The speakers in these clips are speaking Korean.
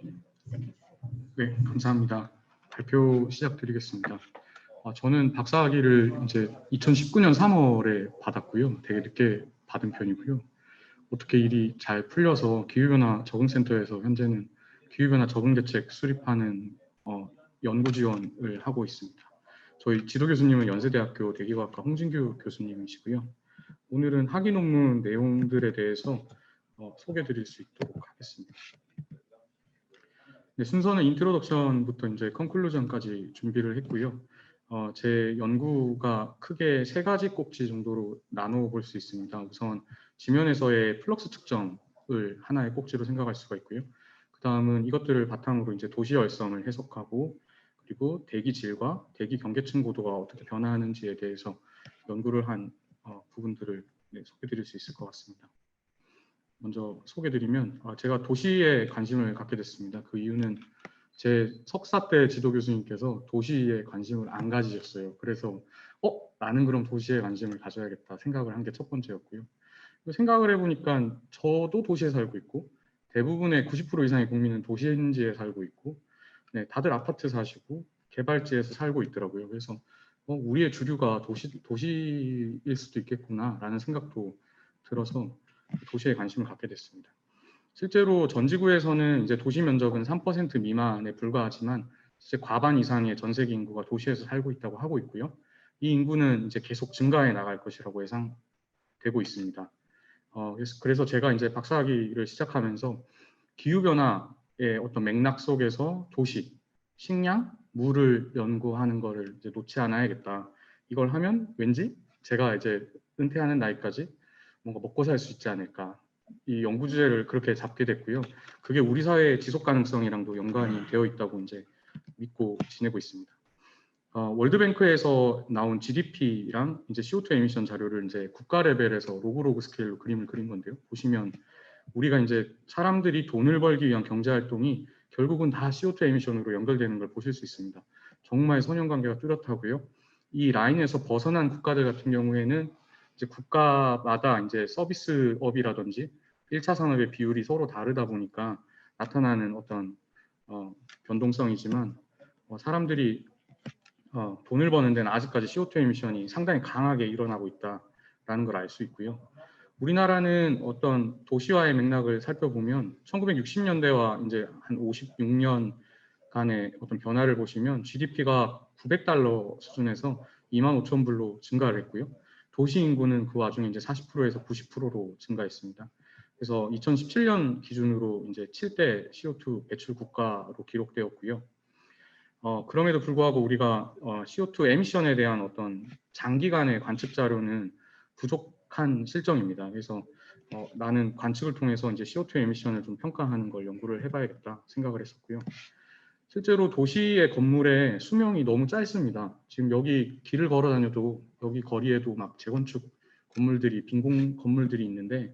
네, 감사합니다. 발표 시작드리겠습니다. 저는 박사학위를 이제 2019년 3월에 받았고요. 되게 늦게 받은 편이고요. 어떻게 일이 잘 풀려서 기후변화 적응센터에서 현재는 기후변화 적응대책 수립하는 연구 지원을 하고 있습니다. 저희 지도 교수님은 연세대학교 대기과학과 홍진규 교수님이시고요. 오늘은 학위 논문 내용들에 대해서 소개드릴 수 있도록 하겠습니다. 네, 순서는 인트로덕션부터 이제 컨클루전까지 준비를 했고요. 제 연구가 크게 세 가지 꼭지 정도로 나누어 볼 수 있습니다. 우선 지면에서의 플럭스 측정을 하나의 꼭지로 생각할 수가 있고요. 그 다음은 이것들을 바탕으로 이제 도시 열성을 해석하고, 그리고 대기 질과 대기 경계층 고도가 어떻게 변화하는지에 대해서 연구를 한 부분들을 소개드릴 수 있을 것 같습니다. 먼저 소개드리면 제가 도시에 관심을 갖게 됐습니다. 그 이유는 제 석사 때 지도 교수님께서 도시에 관심을 안 가지셨어요. 그래서 나는 그럼 도시에 관심을 가져야겠다 생각을 한 게 첫 번째였고요. 생각을 해보니까 저도 도시에 살고 있고 대부분의 90% 이상의 국민은 도시인지에 살고 있고 다들 아파트 사시고 개발지에서 살고 있더라고요. 그래서 우리의 주류가 도시일 수도 있겠구나라는 생각도 들어서 도시에 관심을 갖게 됐습니다. 실제로 전 지구에서는 이제 도시 면적은 3% 미만에 불과하지만 이제 과반 이상의 전 세계 인구가 도시에서 살고 있다고 하고 있고요. 이 인구는 이제 계속 증가해 나갈 것이라고 예상되고 있습니다. 그래서 제가 이제 박사학위를 시작하면서 기후변화의 어떤 맥락 속에서 도시, 식량, 물을 연구하는 거를 이제 놓지 않아야겠다. 이걸 하면 왠지 제가 이제 은퇴하는 나이까지 뭔가 먹고 살 수 있지 않을까. 이 연구 주제를 그렇게 잡게 됐고요. 그게 우리 사회의 지속 가능성이랑도 연관이 되어 있다고 이제 믿고 지내고 있습니다. 월드뱅크에서 나온 GDP랑 이제 CO2 에미션 자료를 이제 국가 레벨에서 로그 스케일로 그림을 그린 건데요. 보시면 우리가 이제 사람들이 돈을 벌기 위한 경제 활동이 결국은 다 CO2 에미션으로 연결되는 걸 보실 수 있습니다. 정말 선형관계가 뚜렷하고요. 이 라인에서 벗어난 국가들 같은 경우에는 이제 국가마다 이제 서비스업이라든지 1차 산업의 비율이 서로 다르다 보니까 나타나는 어떤 변동성이지만 사람들이 돈을 버는 데는 아직까지 CO2 에미션이 상당히 강하게 일어나고 있다라는 걸 알 수 있고요. 우리나라는 어떤 도시화의 맥락을 살펴보면 1960년대와 이제 한 56년간의 어떤 변화를 보시면 GDP가 900달러 수준에서 25,000불로 증가를 했고요. 도시 인구는 그 와중에 이제 40%에서 90%로 증가했습니다. 그래서 2017년 기준으로 이제 7대 CO2 배출 국가로 기록되었고요. 그럼에도 불구하고 우리가 CO2 에미션에 대한 어떤 장기간의 관측 자료는 부족한 실정입니다. 그래서 나는 관측을 통해서 이제 CO2 에미션을 좀 평가하는 걸 연구를 해봐야겠다 생각을 했었고요. 실제로 도시의 건물의 수명이 너무 짧습니다. 지금 여기 길을 걸어 다녀도 여기 거리에도 막 재건축 건물들이 빈공 건물들이 있는데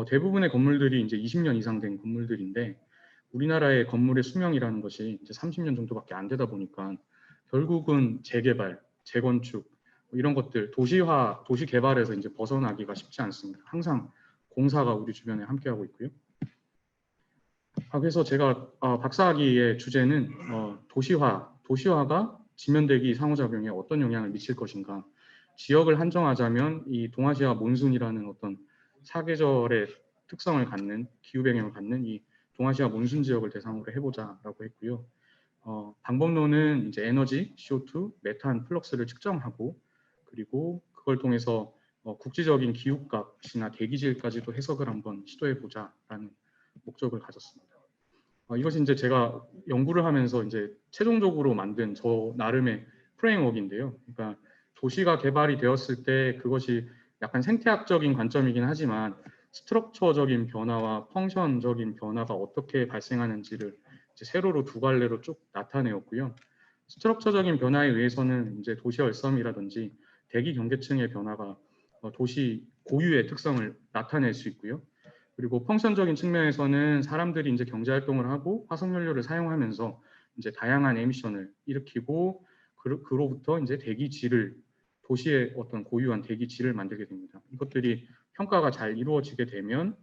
대부분의 건물들이 이제 20년 이상 된 건물들인데 우리나라의 건물의 수명이라는 것이 이제 30년 정도밖에 안 되다 보니까 결국은 재개발, 재건축 이런 것들 도시화, 도시 개발에서 이제 벗어나기가 쉽지 않습니다. 항상 공사가 우리 주변에 함께하고 있고요. 그래서 제가 박사학위의 주제는 도시화가 지면대기 상호작용에 어떤 영향을 미칠 것인가. 지역을 한정하자면 이 동아시아 몬순이라는 어떤 사계절의 특성을 갖는 기후 배경을 갖는 이 동아시아 몬순 지역을 대상으로 해보자라고 했고요. 방법론은 이제 에너지, CO2, 메탄, 플럭스를 측정하고 그리고 그걸 통해서 국지적인 기후값이나 대기질까지도 해석을 한번 시도해보자라는 목적을 가졌습니다. 이것이 이제 제가 연구를 하면서 이제 최종적으로 만든 저 나름의 프레임워크인데요. 그러니까 도시가 개발이 되었을 때 그것이 약간 생태학적인 관점이긴 하지만 스트럭처적인 변화와 펑션적인 변화가 어떻게 발생하는지를 이제 세로로 두 갈래로 쭉 나타내었고요. 스트럭처적인 변화에 의해서는 이제 도시 열섬이라든지 대기 경계층의 변화가 도시 고유의 특성을 나타낼 수 있고요. 그리고 펑션적인 측면에서는 사람들이 이제 경제 활동을 하고 화석연료를 사용하면서 이제 다양한 에미션을 일으키고 그로부터 이제 대기질을 도시의 어떤 고유한 대기질을 만들게 됩니다. 이것들이 평가가 잘 이루어지게 되면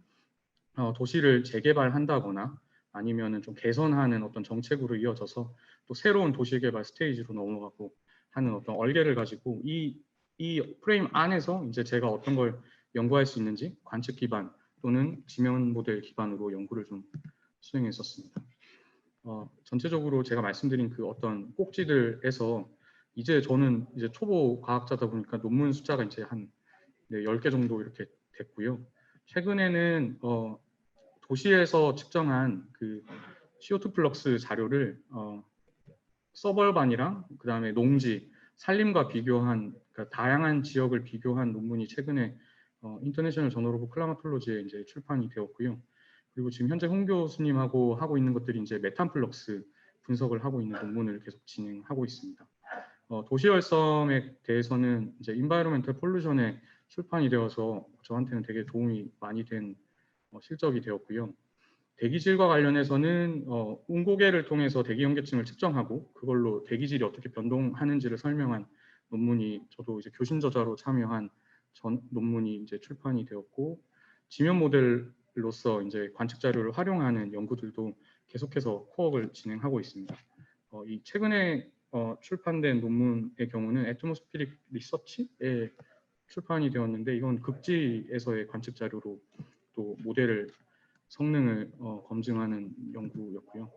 도시를 재개발한다거나 아니면은 좀 개선하는 어떤 정책으로 이어져서 또 새로운 도시개발 스테이지로 넘어가고 하는 어떤 얼개를 가지고 이 프레임 안에서 이제 제가 어떤 걸 연구할 수 있는지 관측 기반 또는 지면 모델 기반으로 연구를 좀 수행했었습니다. 전체적으로 제가 말씀드린 그 어떤 꼭지들에서 이제 저는 이제 초보 과학자다 보니까 논문 숫자가 이제 한 10개 정도 이렇게 됐고요. 최근에는 도시에서 측정한 그 CO2 플럭스 자료를 서벌반이랑 그다음에 농지, 산림과 비교한 그러니까 다양한 지역을 비교한 논문이 최근에 인터내셔널 저널 오브 클라마톨로지에 이제 출판이 되었고요. 그리고 지금 현재 홍 교수님하고 하고 있는 것들이 이제 메탄 플럭스 분석을 하고 있는 논문을 계속 진행하고 있습니다. 도시열섬에 대해서는 이제 인바이러멘털 폴루션에 출판이 되어서 저한테는 되게 도움이 많이 된 실적이 되었고요. 대기질과 관련해서는 운고계를 통해서 대기 현계층을 측정하고 그걸로 대기질이 어떻게 변동하는지를 설명한 논문이 저도 이제 교신 저자로 참여한 논문이 이제 출판이 되었고 지면 모델로서 이제 관측 자료를 활용하는 연구들도 계속해서 코업을 진행하고 있습니다. 이 최근에 출판된 논문의 경우는 애트모스피릭 리서치에 출판이 되었는데 이건 극지에서의 관측 자료로 또 모델을 성능을 검증하는 연구였고요.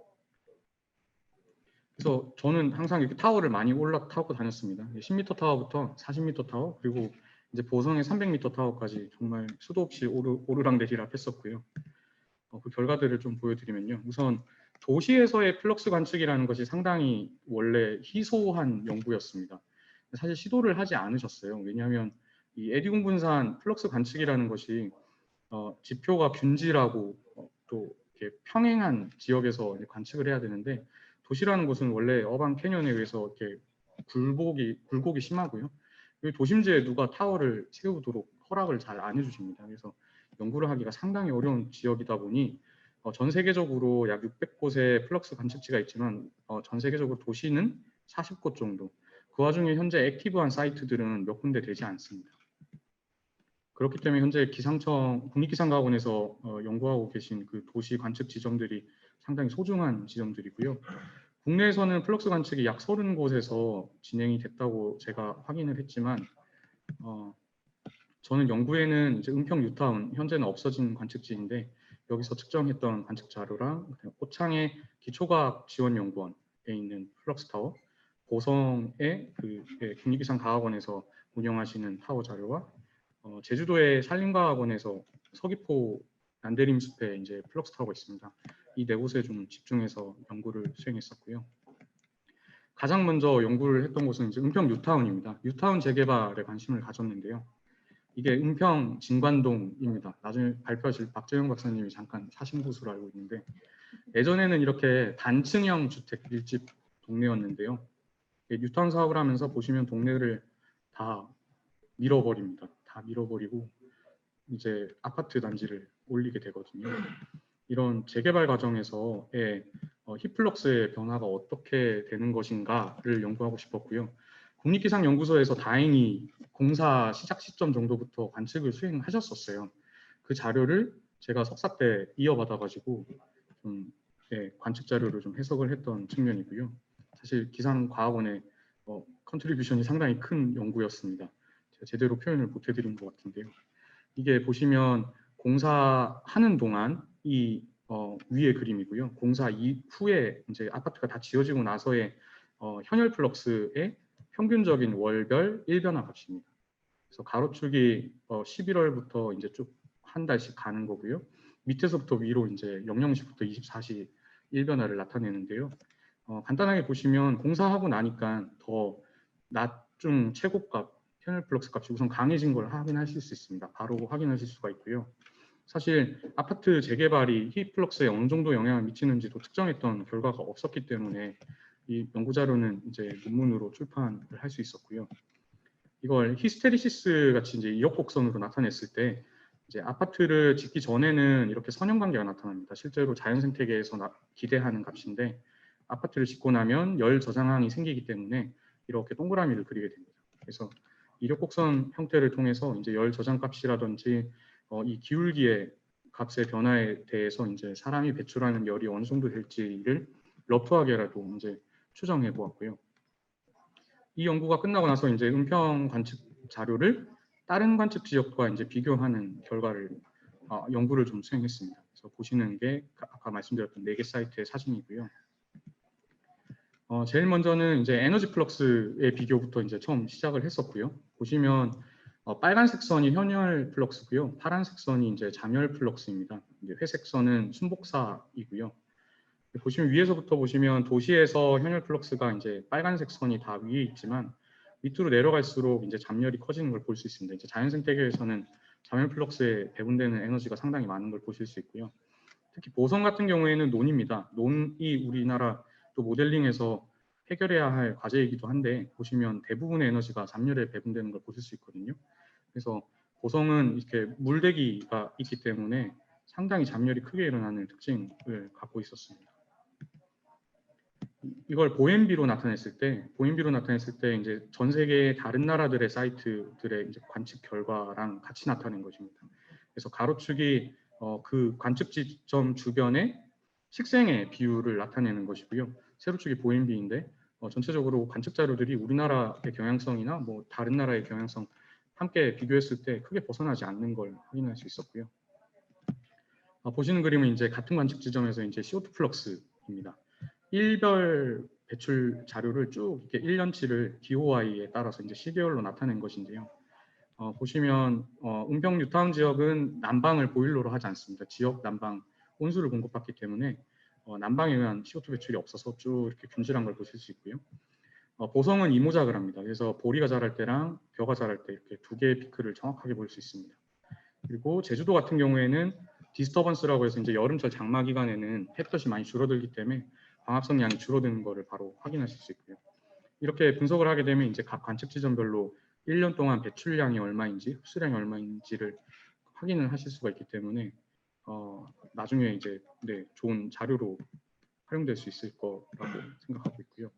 그래서 저는 항상 이렇게 타워를 많이 올라타고 다녔습니다. 10m 타워부터 40m 타워 그리고 이제 보성의 300m 타워까지 정말 수도 없이 오르락내리락 했었고요. 그 결과들을 좀 보여드리면요. 우선 도시에서의 플럭스 관측이라는 것이 상당히 원래 희소한 연구였습니다. 사실 시도를 하지 않으셨어요. 왜냐하면 이 에디공 분산 플럭스 관측이라는 것이 지표가 균질하고 또 이렇게 평행한 지역에서 관측을 해야 되는데 도시라는 곳은 원래 어반 캐년에 의해서 이렇게 굴곡이 심하고요. 도심지에 누가 타워를 세우도록 허락을 잘 안 해주십니다. 그래서 연구를 하기가 상당히 어려운 지역이다 보니 전 세계적으로 약 600곳의 플럭스 관측지가 있지만 전 세계적으로 도시는 40곳 정도. 그 와중에 현재 액티브한 사이트들은 몇 군데 되지 않습니다. 그렇기 때문에 현재 국립기상과학원에서 연구하고 계신 그 도시 관측 지점들이 상당히 소중한 지점들이고요. 국내에서는 플럭스 관측이 약 30곳에서 진행이 됐다고 제가 확인을 했지만 저는 연구에는 이제 은평 뉴타운 현재는 없어진 관측지인데 여기서 측정했던 관측 자료랑 고창의 기초과학 지원연구원에 있는 플럭스 타워, 보성의 그 국립기상과학원에서 운영하시는 타워 자료와 제주도의 산림과학원에서 서귀포 난데림 숲에 이제 플럭스 타워가 있습니다. 이 네 곳에 좀 집중해서 연구를 수행했었고요. 가장 먼저 연구를 했던 곳은 이제 은평 뉴타운입니다. 뉴타운 재개발에 관심을 가졌는데요. 이게 은평 진관동입니다. 나중에 발표하실 박재영 박사님이 잠깐 사신 곳으로 알고 있는데 예전에는 이렇게 단층형 주택 밀집 동네였는데요. 뉴타운 사업을 하면서 보시면 동네를 다 밀어버립니다. 다 밀어버리고 이제 아파트 단지를 올리게 되거든요. 이런 재개발 과정에서의 히플럭스의 변화가 어떻게 되는 것인가를 연구하고 싶었고요. 국립기상연구소에서 다행히 공사 시작 시점 정도부터 관측을 수행하셨었어요. 그 자료를 제가 석사 때 이어받아가지고 좀 관측 자료를 좀 해석을 했던 측면이고요. 사실 기상과학원의 컨트리뷰션이 상당히 큰 연구였습니다. 제가 제대로 표현을 못 해드린 것 같은데요. 이게 보시면 공사하는 동안 이 위의 그림이고요. 공사 이후에 이제 아파트가 다 지어지고 나서의 현열 플럭스의 평균적인 월별 일변화 값입니다. 그래서 가로축이 11월부터 이제 쭉 한 달씩 가는 거고요. 밑에서부터 위로 이제 00시부터 24시 일변화를 나타내는데요. 간단하게 보시면 공사하고 나니까 더 낮중 최고값 현열 플럭스 값이 우선 강해진 걸 확인하실 수 있습니다. 바로 확인하실 수가 있고요. 사실 아파트 재개발이 히플럭스에 어느 정도 영향을 미치는지도 측정했던 결과가 없었기 때문에 이 연구 자료는 이제 논문으로 출판을 할 수 있었고요. 이걸 히스테리시스 같이 이제 이역곡선으로 나타냈을 때 이제 아파트를 짓기 전에는 이렇게 선형관계가 나타납니다. 실제로 자연 생태계에서 기대하는 값인데 아파트를 짓고 나면 열 저장항이 생기기 때문에 이렇게 동그라미를 그리게 됩니다. 그래서 이력곡선 형태를 통해서 이제 열 저장 값이라든지 이 기울기의 값의 변화에 대해서 이제 사람이 배출하는 열이 어느 정도 될지를 러프하게라도 이제 추정해 보았고요. 이 연구가 끝나고 나서 이제 음평 관측 자료를 다른 관측 지역과 이제 비교하는 결과를 연구를 좀 수행했습니다. 그래서 보시는 게 아까 말씀드렸던 4개 사이트의 사진이고요. 제일 먼저는 이제 에너지 플럭스의 비교부터 이제 처음 시작을 했었고요. 보시면 빨간색 선이 현열 플럭스고요. 파란색 선이 이제 잠열 플럭스입니다. 이제 회색 선은 순복사이고요. 보시면 위에서부터 보시면 도시에서 현열 플럭스가 이제 빨간색 선이 다 위에 있지만 밑으로 내려갈수록 이제 잠열이 커지는 걸 볼 수 있습니다. 이제 자연 생태계에서는 잠열 플럭스에 배분되는 에너지가 상당히 많은 걸 보실 수 있고요. 특히 보성 같은 경우에는 논입니다. 논이 우리나라 또 모델링에서 해결해야 할 과제이기도 한데 보시면 대부분의 에너지가 잠열에 배분되는 걸 보실 수 있거든요. 그래서 보성은 이렇게 물대기가 있기 때문에 상당히 잠열이 크게 일어나는 특징을 갖고 있었습니다. 이걸 보엠비로 나타냈을 때 이제 전 세계의 다른 나라들의 사이트들의 이제 관측 결과랑 같이 나타낸 것입니다. 그래서 가로축이 그 관측 지점 주변의 식생의 비율을 나타내는 것이고요. 세로축이 보엠비인데 전체적으로 관측 자료들이 우리나라의 경향성이나 뭐 다른 나라의 경향성 함께 비교했을 때 크게 벗어나지 않는 걸 확인할 수 있었고요. 보시는 그림은 이제 같은 관측 지점에서 이제 CO2 플럭스입니다. 일별 배출 자료를 쭉 이렇게 1년치를 DOI에 따라서 이제 시계열로 나타낸 것인데요. 보시면 은평 뉴타운 지역은 난방을 보일러로 하지 않습니다. 지역 난방 온수를 공급받기 때문에 난방에 의한 CO2 배출이 없어서 쭉 이렇게 균질한 걸 보실 수 있고요. 보성은 이모작을 합니다. 그래서 보리가 자랄 때랑 벼가 자랄 때 이렇게 두 개의 피크를 정확하게 볼 수 있습니다. 그리고 제주도 같은 경우에는 디스터번스라고 해서 이제 여름철 장마 기간에는 햇볕이 많이 줄어들기 때문에 광합성 양이 줄어드는 것을 바로 확인하실 수 있고요. 이렇게 분석을 하게 되면 이제 각 관측 지점별로 1년 동안 배출량이 얼마인지 흡수량이 얼마인지를 확인을 하실 수가 있기 때문에 나중에 이제 좋은 자료로 활용될 수 있을 거라고 생각하고 있고요.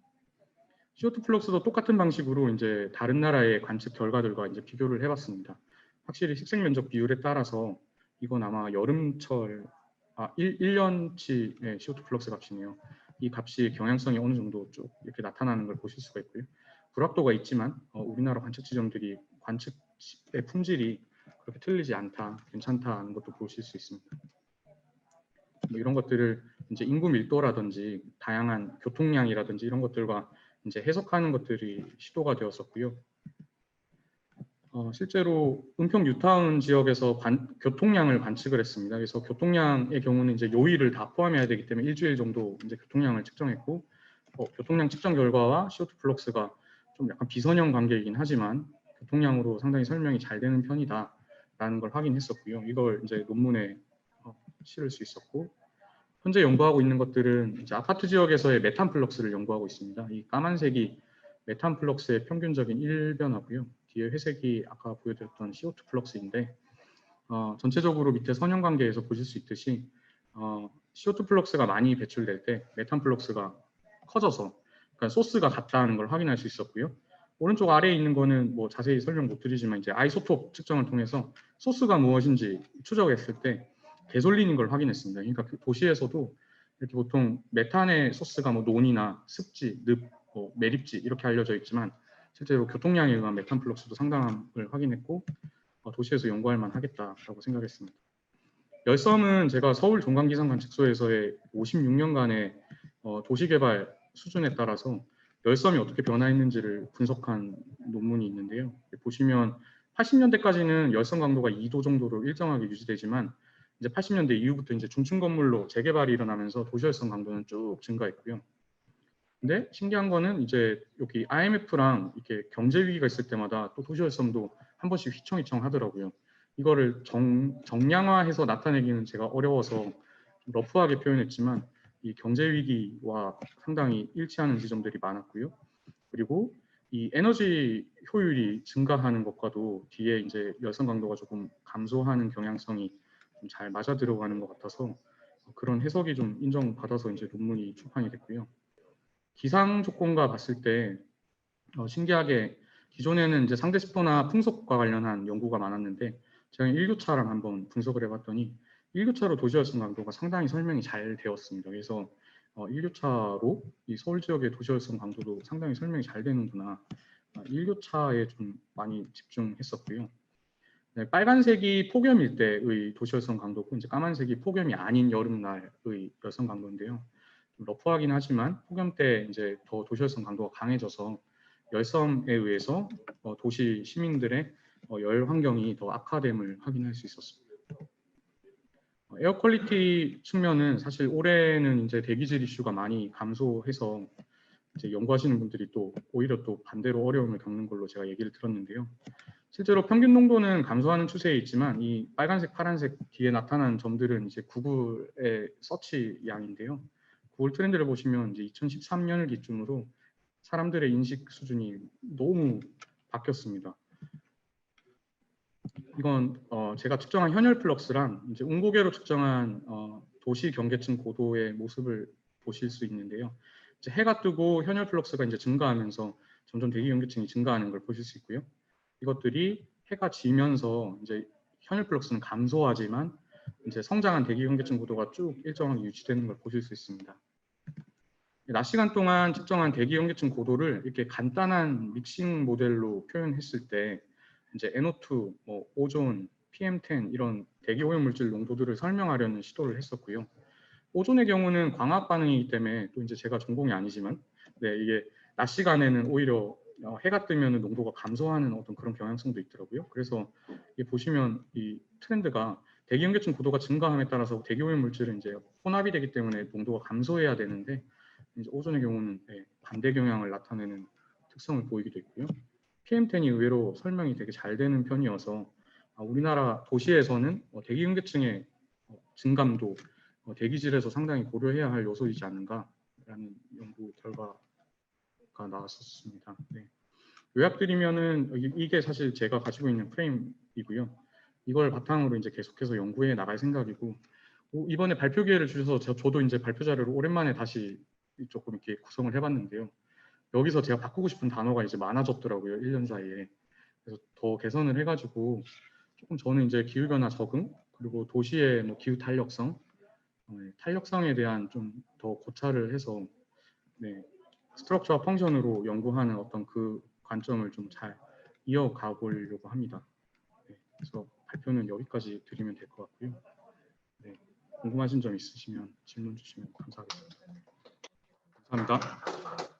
CO2 플럭스도 똑같은 방식으로 이제 다른 나라의 관측 결과들과 이제 비교를 해봤습니다. 확실히 식생 면적 비율에 따라서 이건 아마 여름철 1년치의 CO2 플럭스 값이네요. 이 값이 경향성이 어느 정도 쭉 이렇게 나타나는 걸 보실 수가 있고요. 불확도가 있지만 우리나라 관측 지점들이 관측의 품질이 그렇게 틀리지 않다, 괜찮다는 것도 보실 수 있습니다. 뭐 이런 것들을 이제 인구 밀도라든지 다양한 교통량이라든지 이런 것들과 이제 해석하는 것들이 시도가 되었었고요. 실제로 은평 뉴타운 지역에서 교통량을 관측을 했습니다. 그래서 교통량의 경우는 이제 요일을 다 포함해야 되기 때문에 일주일 정도 이제 교통량을 측정했고, 교통량 측정 결과와 CO2 플럭스가 좀 약간 비선형 관계이긴 하지만 교통량으로 상당히 설명이 잘 되는 편이다라는 걸 확인했었고요. 이걸 이제 논문에 실을 수 있었고, 현재 연구하고 있는 것들은 이제 아파트 지역에서의 메탄 플럭스를 연구하고 있습니다. 이 까만색이 메탄 플럭스의 평균적인 일변화고요. 뒤에 회색이 아까 보여드렸던 CO2 플럭스인데 전체적으로 밑에 선형 관계에서 보실 수 있듯이 CO2 플럭스가 많이 배출될 때 메탄 플럭스가 커져서 그러니까 소스가 같다는 걸 확인할 수 있었고요. 오른쪽 아래에 있는 거는 뭐 자세히 설명 못 드리지만 이제 아이소톱 측정을 통해서 소스가 무엇인지 추적했을 때 개솔린인 걸 확인했습니다. 그러니까 그 도시에서도 이렇게 보통 메탄의 소스가 뭐 논이나 습지, 늪, 뭐 매립지 이렇게 알려져 있지만 실제로 교통량에 의한 메탄 플럭스도 상당함을 확인했고 도시에서 연구할 만하겠다라고 생각했습니다. 열섬은 제가 서울 종강기상관측소에서의 56년간의 도시개발 수준에 따라서 열섬이 어떻게 변화했는지를 분석한 논문이 있는데요. 보시면 80년대까지는 열섬 강도가 2도 정도로 일정하게 유지되지만 이제 80년대 이후부터 이제 중층 건물로 재개발이 일어나면서 도시열섬 강도는 쭉 증가했고요. 근데 신기한 거는 이제 여기 IMF랑 이렇게 경제 위기가 있을 때마다 또 도시열섬도 한 번씩 휘청휘청 하더라고요. 이거를 정량화해서 나타내기는 제가 어려워서 좀 러프하게 표현했지만 이 경제 위기와 상당히 일치하는 지점들이 많았고요. 그리고 이 에너지 효율이 증가하는 것과도 뒤에 이제 열섬 강도가 조금 감소하는 경향성이 좀 잘 맞아 들어가는 것 같아서 그런 해석이 좀 인정받아서 이제 논문이 출판이 됐고요. 기상 조건과 봤을 때 신기하게 기존에는 이제 상대습도나 풍속과 관련한 연구가 많았는데 제가 일교차랑 한번 분석을 해봤더니 1교차로 도시활성 강도가 상당히 설명이 잘 되었습니다. 그래서 1교차로 이 서울 지역의 도시활성 강도도 상당히 설명이 잘 되는구나. 1교차에 좀 많이 집중했었고요. 네, 빨간색이 폭염일 때의 도시활성 강도고 이제 까만색이 폭염이 아닌 여름날의 열성 강도인데요. 좀 러프하긴 하지만 폭염 때 이제 더 도시활성 강도가 강해져서 열섬에 의해서 도시 시민들의 열 환경이 더 악화됨을 확인할 수 있었습니다. 에어 퀄리티 측면은 사실 올해는 이제 대기질 이슈가 많이 감소해서 이제 연구하시는 분들이 또 오히려 또 반대로 어려움을 겪는 걸로 제가 얘기를 들었는데요. 실제로 평균 농도는 감소하는 추세에 있지만 이 빨간색, 파란색 뒤에 나타난 점들은 이제 구글의 서치 양인데요. 구글 트렌드를 보시면 이제 2013년을 기준으로 사람들의 인식 수준이 너무 바뀌었습니다. 이건 제가 측정한 현열 플럭스랑 이제 운고계로 측정한 도시 경계층 고도의 모습을 보실 수 있는데요. 이제 해가 뜨고 현열 플럭스가 이제 증가하면서 점점 대기 경계층이 증가하는 걸 보실 수 있고요. 이것들이 해가 지면서 이제 현열 플럭스는 감소하지만 이제 성장한 대기 경계층 고도가 쭉 일정하게 유지되는 걸 보실 수 있습니다. 낮 시간 동안 측정한 대기 경계층 고도를 이렇게 간단한 믹싱 모델로 표현했을 때 이제 NO2, 뭐 오존, PM10 이런 대기 오염 물질 농도들을 설명하려는 시도를 했었고요. 오존의 경우는 광학 반응이기 때문에 또 이제 제가 전공이 아니지만 네, 이게 낮 시간에는 오히려 해가 뜨면 농도가 감소하는 어떤 그런 경향성도 있더라고요. 그래서 보시면 이 트렌드가 대기 경계층 고도가 증가함에 따라서 대기 오염 물질은 이제 혼합이 되기 때문에 농도가 감소해야 되는데 이제 오존의 경우는 네, 반대 경향을 나타내는 특성을 보이기도 있고요. PM10이 의외로 설명이 되게 잘 되는 편이어서 우리나라 도시에서는 대기 경계층의 증감도 대기질에서 상당히 고려해야 할 요소이지 않는가라는 연구 결과가 나왔었습니다. 네. 요약드리면은 이게 사실 제가 가지고 있는 프레임이고요. 이걸 바탕으로 이제 계속해서 연구해 나갈 생각이고 이번에 발표 기회를 주셔서 저도 이제 발표 자료를 오랜만에 다시 조금 이렇게 구성을 해봤는데요. 여기서 제가 바꾸고 싶은 단어가 이제 많아졌더라고요. 1년 사이에. 그래서 더 개선을 해가지고 조금 저는 이제 기후변화 적응 그리고 도시의 뭐 기후 탄력성, 탄력성에 대한 좀 더 고찰을 해서 네, 스트럭처와 펑션으로 연구하는 어떤 그 관점을 좀 잘 이어가 보려고 합니다. 네, 그래서 발표는 여기까지 드리면 될 것 같고요. 네, 궁금하신 점 있으시면 질문 주시면 감사하겠습니다. 감사합니다.